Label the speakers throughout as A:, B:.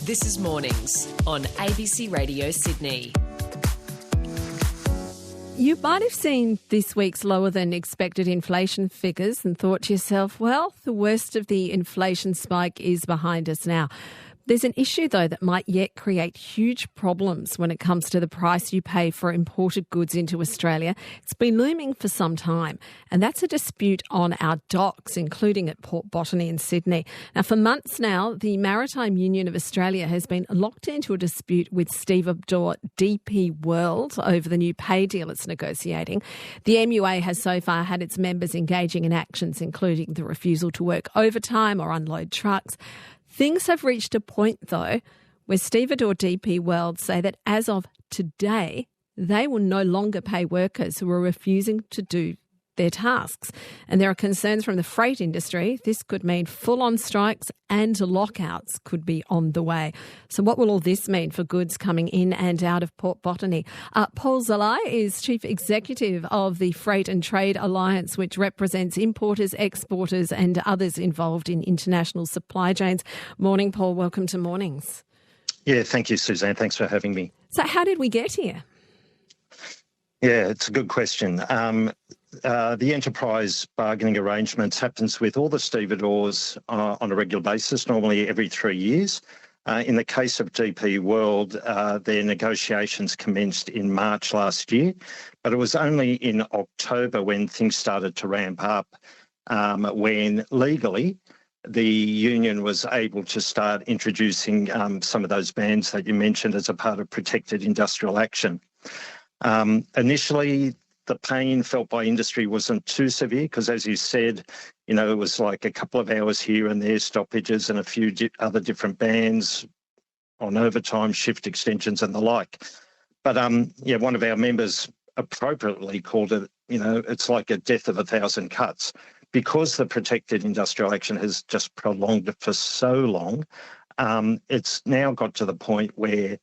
A: This is Mornings on ABC Radio Sydney.
B: You might have seen this week's lower than expected inflation figures and thought to yourself, well, the worst of the inflation spike is behind us now. There's an issue, though, that might yet create huge problems when it comes to the price you pay for imported goods into Australia. It's been looming for some time, and that's a dispute on our docks, including at Port Botany in Sydney. Now, for months now, the Maritime Union of Australia has been locked into a dispute with stevedore DP World over the new pay deal it's negotiating. The MUA has so far had its members engaging in actions, including the refusal to work overtime or unload trucks. Things have reached a point, though, where stevedore DP World say that as of today, they will no longer pay workers who are refusing to do their tasks. And there are concerns from the freight industry. This could mean full-on strikes and lockouts could be on the way. So what will all this mean for goods coming in and out of Port Botany? Paul Zalai is Chief Executive of the Freight and Trade Alliance, which represents importers, exporters and others involved in international supply chains. Morning, Paul. Welcome to Mornings.
C: Yeah, thank you, Suzanne. Thanks for having me.
B: So how did we get here?
C: Yeah, it's a good question. The enterprise bargaining arrangements happens with all the stevedores on a regular basis, normally every 3 years. In the case of DP World, their negotiations commenced in March last year, but it was only in October when things started to ramp up, when legally the union was able to start introducing some of those bans that you mentioned as a part of protected industrial action. Initially, the pain felt by industry wasn't too severe because, as you said, it was like a couple of hours here and there, stoppages and a few other different bans on overtime, shift extensions and the like. But, one of our members appropriately called it, it's like a death of 1,000 cuts. Because the protected industrial action has just prolonged it for so long, it's now got to the point where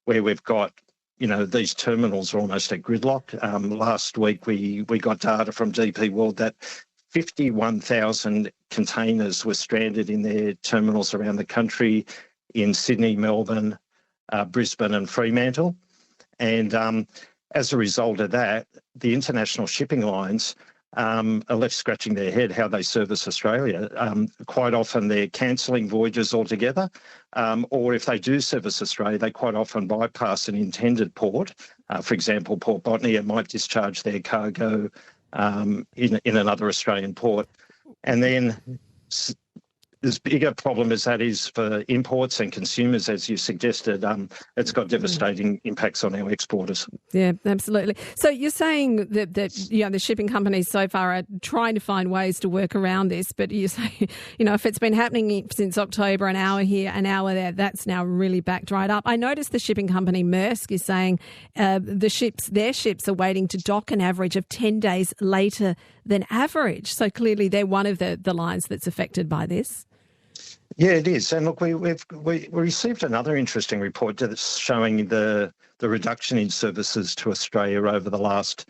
C: we've got these terminals are almost at gridlock. Last week, we got data from DP World that 51,000 containers were stranded in their terminals around the country in Sydney, Melbourne, Brisbane and Fremantle. And as a result of that, the international shipping lines are left scratching their head how they service Australia. Quite often they're cancelling voyages altogether, or if they do service Australia, they quite often bypass an intended port. For example, Port Botany, it might discharge their cargo in another Australian port. And then this bigger problem as that is for imports and consumers, as you suggested, it's got devastating impacts on our exporters. Yeah,
B: absolutely. So you're saying that the shipping companies so far are trying to find ways to work around this, but you say, if it's been happening since October, an hour here, an hour there, that's now really backed right up. I noticed the shipping company Maersk is saying their ships are waiting to dock an average of 10 days later than average. So clearly they're one of the lines that's affected by this.
C: Yeah, it is. And look, we received another interesting report that's showing the reduction in services to Australia over the last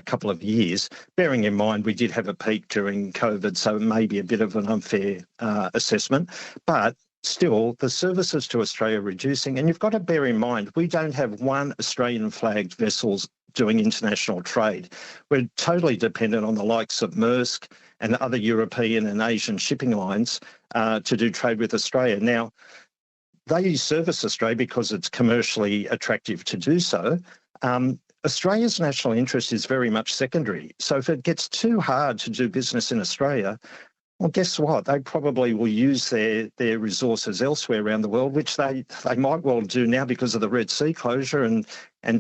C: couple of years, bearing in mind we did have a peak during COVID, so it may be a bit of an unfair assessment. But still, the services to Australia are reducing. And you've got to bear in mind, we don't have one Australian-flagged vessels doing international trade. We're totally dependent on the likes of Maersk and other European and Asian shipping lines to do trade with Australia. Now, they service Australia because it's commercially attractive to do so. Australia's national interest is very much secondary. So if it gets too hard to do business in Australia, well, guess what? They probably will use their resources elsewhere around the world, which they might well do now because of the Red Sea closure and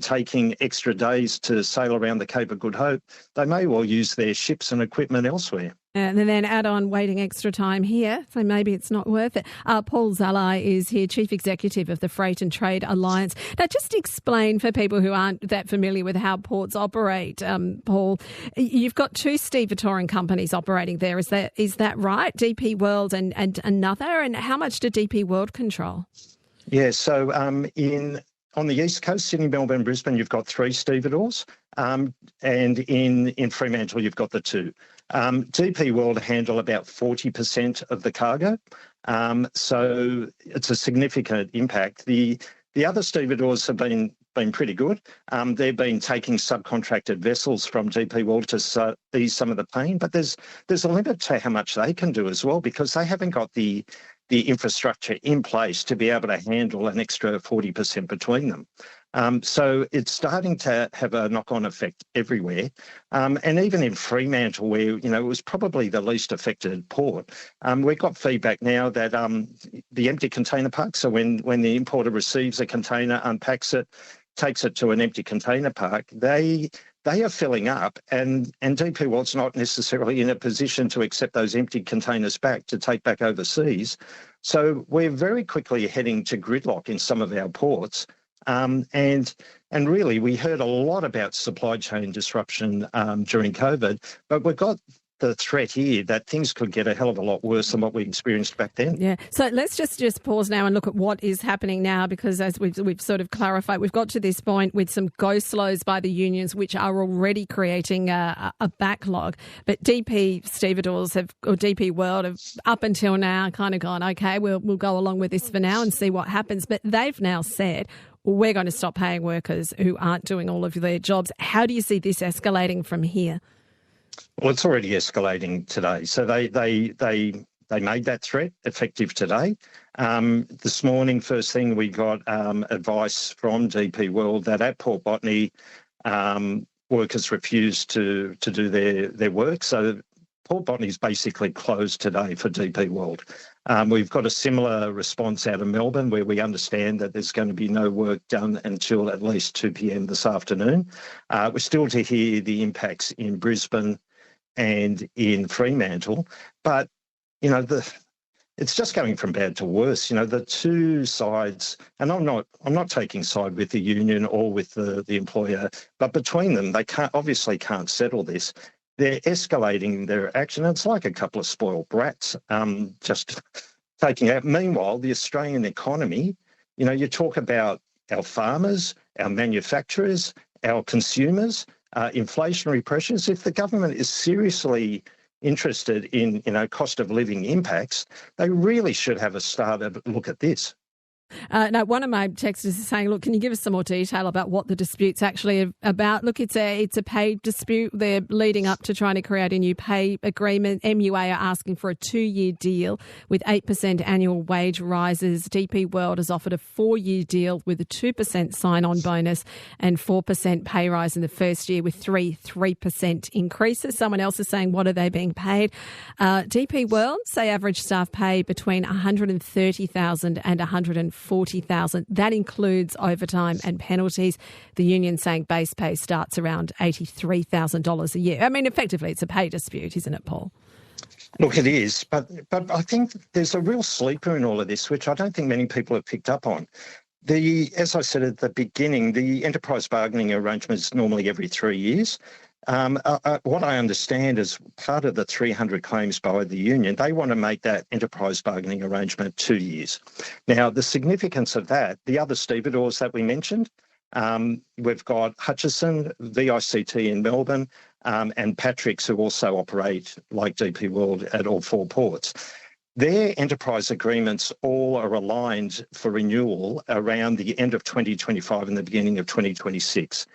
C: taking extra days to sail around the Cape of Good Hope. They may well use their ships and equipment elsewhere.
B: And then add on waiting extra time here, so maybe it's not worth it. Paul Zalai is here, Chief Executive of the Freight and Trade Alliance. Now, just explain for people who aren't that familiar with how ports operate, Paul, you've got two stevedoring companies operating there. Is that right? DP World and another? And how much do DP World control?
C: Yeah, so on the East Coast, Sydney, Melbourne, Brisbane, you've got 3 stevedores, and in Fremantle, you've got the 2. DP World handle about 40% of the cargo, So it's a significant impact. The other stevedores have been pretty good. They've been taking subcontracted vessels from DP World to ease some of the pain, but there's a limit to how much they can do as well, because they haven't got the infrastructure in place to be able to handle an extra 40% between them. So it's starting to have a knock-on effect everywhere. And even in Fremantle, where, it was probably the least affected port, we've got feedback now that the empty container park, so when the importer receives a container, unpacks it, takes it to an empty container park, they are filling up, and DP World's not necessarily in a position to accept those empty containers back to take back overseas. So we're very quickly heading to gridlock in some of our ports. And really, we heard a lot about supply chain disruption during COVID, but we've got the threat here that things could get a hell of a lot worse than what we experienced back then.
B: Yeah. So let's just pause now and look at what is happening now, because as we've sort of clarified, we've got to this point with some go-slows by the unions, which are already creating a backlog. But DP Stevedores or DP World have up until now kind of gone, okay, we'll go along with this for now and see what happens. But they've now said, we're going to stop paying workers who aren't doing all of their jobs. How do you see this escalating from here?
C: Well, it's already escalating today. So they made that threat effective today. This morning, first thing, we got advice from DP World that at Port Botany, workers refused to do their work. So Port Botany is basically closed today for DP World. We've got a similar response out of Melbourne, where we understand that there's going to be no work done until at least 2 p.m. this afternoon. We're still to hear the impacts in Brisbane and in Fremantle, but it's just going from bad to worse. The two sides, and I'm not taking side with the union or with the employer, but between them, they obviously can't settle this. They're escalating their action. It's like a couple of spoiled brats, just taking out. Meanwhile, the Australian economy, you talk about our farmers, our manufacturers, our consumers, inflationary pressures. If the government is seriously interested in, cost of living impacts, they really should have a started look at this.
B: Now, one of my texters is saying, look, can you give us some more detail about what the dispute's actually about? Look, it's a pay dispute. They're leading up to trying to create a new pay agreement. MUA are asking for a 2-year deal with 8% annual wage rises. DP World has offered a 4-year deal with a 2% sign-on bonus and 4% pay rise in the first year with 3% increases. Someone else is saying, what are they being paid? DP World say average staff pay between $130,000 and $140,000. That includes overtime and penalties. The union saying base pay starts around $83,000 a year. I mean, effectively, it's a pay dispute, isn't it, Paul?
C: Look, it is, but I think there's a real sleeper in all of this, which I don't think many people have picked up on. As I said at the beginning, the enterprise bargaining arrangement is normally every 3 years. What I understand is part of the 300 claims by the union, they want to make that enterprise bargaining arrangement 2 years. Now, the significance of that, the other stevedores that we mentioned, we've got Hutchison, VICT in Melbourne, and Patrick's, who also operate like DP World at all 4 ports. Their enterprise agreements all are aligned for renewal around the end of 2025 and the beginning of 2026.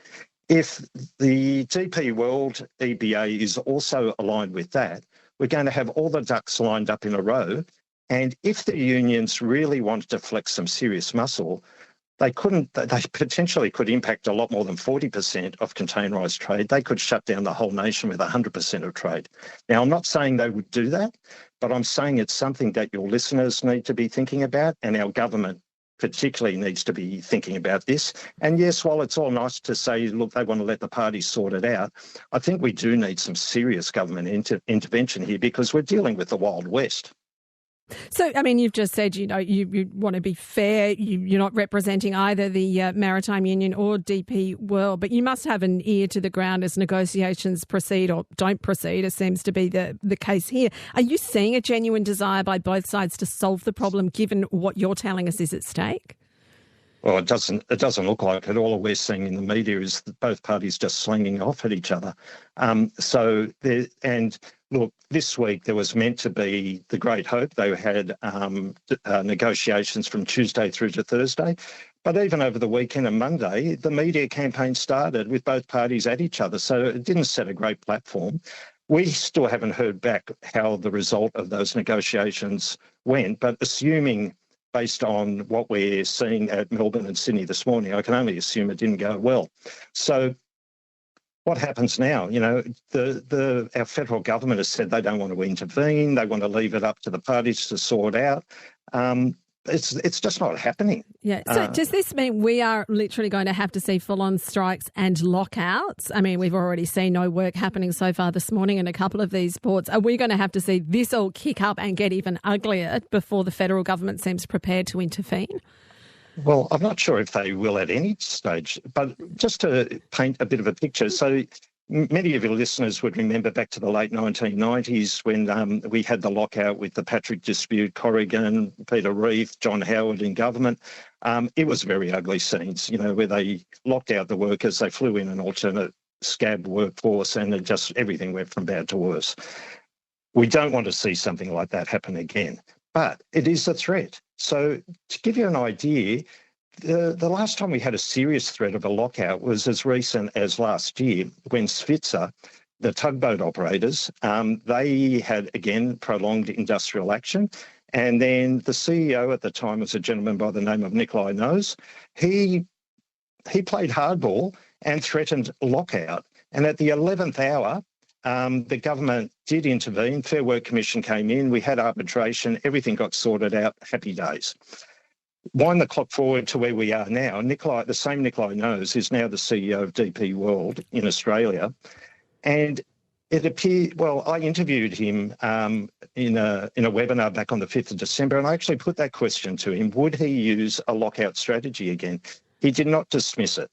C: If the DP World EBA is also aligned with that, we're going to have all the ducks lined up in a row. And if the unions really wanted to flex some serious muscle, they potentially could impact a lot more than 40% of containerised trade. They could shut down the whole nation with 100% of trade. Now, I'm not saying they would do that, but I'm saying it's something that your listeners need to be thinking about, and our government particularly needs to be thinking about this. And yes, while it's all nice to say, look, they want to let the parties sort it out, I think we do need some serious government intervention here, because we're dealing with the Wild West.
B: So, I mean, you've just said, you want to be fair. You're not representing either the Maritime Union or DP World, but you must have an ear to the ground as negotiations proceed or don't proceed, as seems to be the case here. Are you seeing a genuine desire by both sides to solve the problem, given what you're telling us is at stake?
C: Well, it doesn't look like it. All we're seeing in the media is that both parties just slinging off at each other. Look, this week there was meant to be the great hope. They had negotiations from Tuesday through to Thursday. But even over the weekend and Monday, the media campaign started with both parties at each other. So it didn't set a great platform. We still haven't heard back how the result of those negotiations went, but assuming based on what we're seeing at Melbourne and Sydney this morning, I can only assume it didn't go well. So what happens now? You know, our federal government has said they don't want to intervene. They want to leave it up to the parties to sort out. It's just not happening.
B: Yeah. So does this mean we are literally going to have to see full-on strikes and lockouts? I mean, we've already seen no work happening so far this morning in a couple of these ports. Are we going to have to see this all kick up and get even uglier before the federal government seems prepared to intervene?
C: Well, I'm not sure if they will at any stage, but just to paint a bit of a picture. So many of your listeners would remember back to the late 1990s when we had the lockout with the Patrick dispute, Corrigan, Peter Reith, John Howard in government. It was very ugly scenes, you know, where they locked out the workers, they flew in an alternate scab workforce, and everything went from bad to worse. We don't want to see something like that happen again, but it is a threat. So to give you an idea, the last time we had a serious threat of a lockout was as recent as last year when Svitzer, the tugboat operators, they had, again, prolonged industrial action. And then the CEO at the time was a gentleman by the name of Nikolai Nose. He played hardball and threatened lockout. And at the 11th hour, the government did intervene. Fair Work Commission came in. We had arbitration. Everything got sorted out. Happy days. Wind the clock forward to where we are now. The same Nikolai Nose is now the CEO of DP World in Australia. And it appeared, well, I interviewed him in a webinar back on the 5th of December, and I actually put that question to him. Would he use a lockout strategy again? He did not dismiss it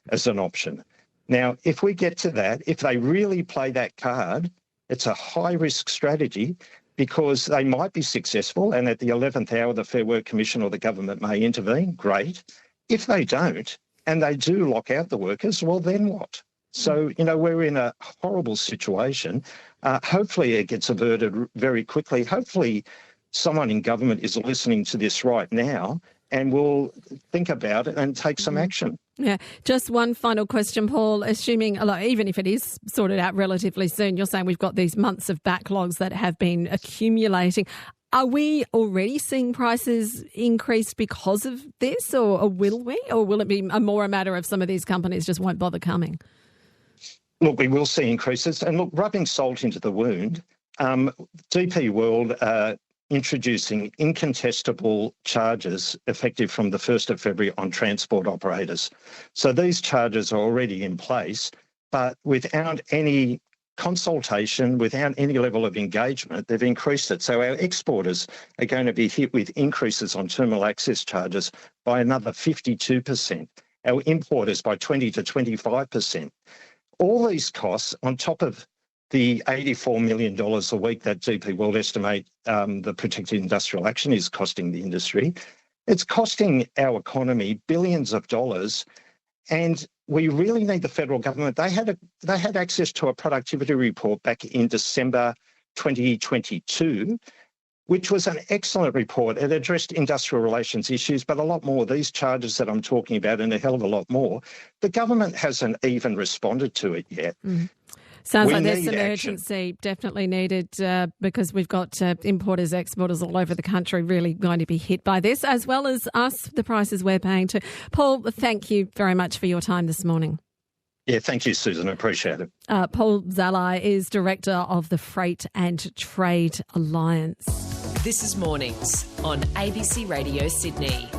C: as an option. Now, if we get to that, if they really play that card, it's a high-risk strategy because they might be successful, and at the 11th hour, the Fair Work Commission or the government may intervene. Great. If they don't, and they do lock out the workers, well, then what? So, you know, we're in a horrible situation. Hopefully it gets averted very quickly. Hopefully someone in government is listening to this right now and will think about it and take some action.
B: Yeah. Just one final question, Paul. Assuming, even if it is sorted out relatively soon, you're saying we've got these months of backlogs that have been accumulating. Are we already seeing prices increase because of this, or will we? Or will it be more a matter of some of these companies just won't bother coming?
C: Look, we will see increases. And look, rubbing salt into the wound, DP World introducing incontestable charges effective from the 1st of February on transport operators. So these charges are already in place, but without any consultation, without any level of engagement, they've increased it. So our exporters are going to be hit with increases on terminal access charges by another 52%, our importers by 20 to 25%. All these costs on top of the $84 million a week that DP World estimate the protected industrial action is costing the industry. It's costing our economy billions of dollars, and we really need the federal government. They had access to a productivity report back in December 2022, which was an excellent report. It addressed industrial relations issues, but a lot more. These charges that I'm talking about and a hell of a lot more. The government hasn't even responded to it yet.
B: Sounds like there's some urgency definitely needed because we've got importers, exporters all over the country really going to be hit by this, as well as us, the prices we're paying too. Paul, thank you very much for your time this morning.
C: Yeah, thank you, Susan. I appreciate it.
B: Paul Zalai is Director of the Freight and Trade Alliance.
A: This is Mornings on ABC Radio Sydney.